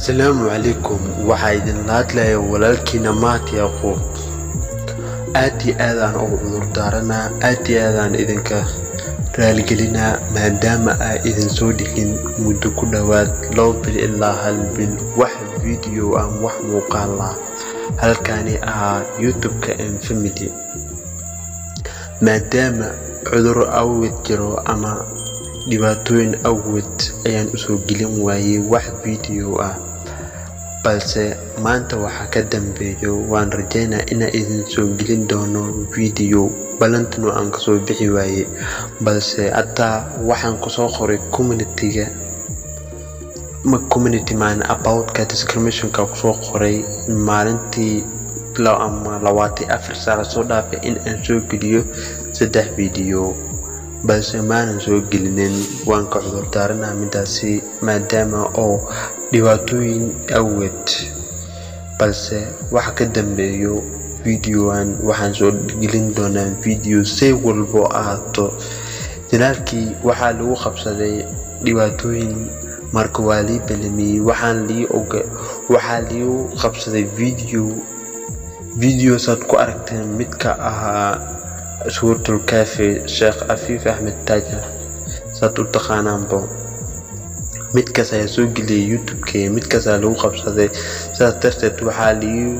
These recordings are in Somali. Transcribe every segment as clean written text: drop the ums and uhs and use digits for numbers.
السلام عليكم وحايد الناتلا ولكن مات يقول آتي آذان أو عذر دارنا آتي آذان إذنك رالقلنا ما دام إذن سودكين مدو كدوات لو بل إلا هل بل واحد فيديو أم واحد مقالة هل كان يوتيوب كأن فميلي ما دام عذر أو جرو أما dhibaatooyin awgeed ayaan u soo gelin waayay wax video balse maanta waxa ka dambeeyo waan rajeynaa inaan idin soo gelin doono video balantano aan ka soo bixi waayay balse hatta waxaan ku soo qoray community man about discrimination ka soo qoray maalintii ama 24 saac soo dhaafay in aan soo geliyo 3 video بس ما نسوي جلنين وانك عذر دارنا مداسي ما دام أو dhibaatooyin awgeed balse waxa ka dambeeyo videoan waxaan soo gelin doonaa video say walbo ahaato janaalkii waxaa lagu qabsaday dhibaatooyin marka waa lii balmiyay waxaa liigu qabsaday video saad ku aragteen midka ahaa سورة الكافي الشيخ عفيف أحمد تاجر ستلتقانان بو متكسا يسوق لي يوتيوب كي متكسا لو خبصة سترتت وحالي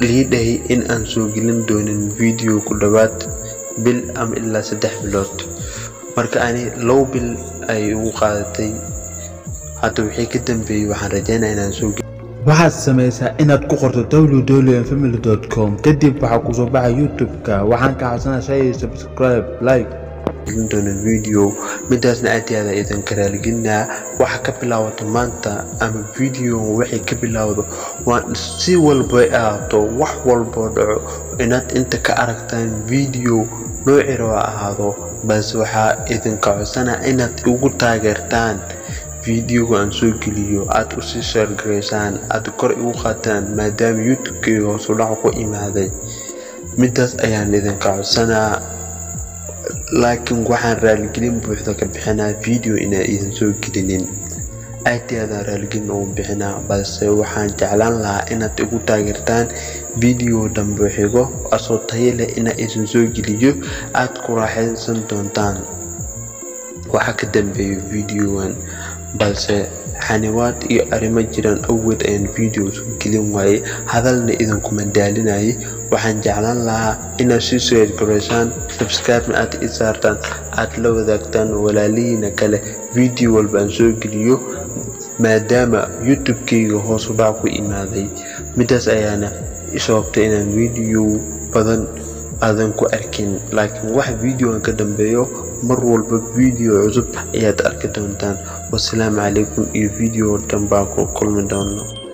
ليدهي إن أنسوق لندون فيديو كلبات بال أم إلا 3 بلوت مركا أني لو بال أي وقادتي هاتوحي كدن بي وحان رجينا إن أنسوق waxaad samaysaa inaad ku qorto www.family.com kadib waxa ku soo baxay youtube-ka waxaan ka codsanaa shay subscribe like doona video midaasna aad iyo aad idin karaalginaa waxa ka bilaawdo maanta ama video wixii ka bilaawdo waan si walba ahaato wax walba dhaco inaad inta ka aragtaan video nooc yar oo ahaado bas waxa idin ka codsanaa inaad ugu taageertaan video aan soo geliyo aad u sii share gareysaan aad kor ugu qaataan maadaama youtube-ka hoos u dhac ku imaaday midaas ayaan idin ka codsanaa laakiin waxaan raaligelin buuxda ka bixinaa video inaan idin soo gelinin aad iyo aad raaligelin oo bixinaa balse waxaan jeclaan lahaa inaad ugu taageertaan video dambe xigo asoo tayo leh inaan idin soo geliyo aad ku raaxaysan doontaan waxa ka dambeeyo videoan balse xaniwaad iyo arrimo jiraan awgeed ayaan video soo gelin waayay hadalna idin kuma daalinayay waxaan jeclaan lahaa inaad si soo gareysaan subscribe aad isaartaan aad la wadaagtaan walaalihiina kale video walba aan soo geliyo maadaama youtube-kayga hoos u dhac ku imaaday midaas ayaana sababtay inaan video badan aadan ku arkin laakiin wax video aan ka dambeeyo mar walba video cusub ayaad arki doontaan والسلام عليكم. iyo video dambaa ku kulmi doono.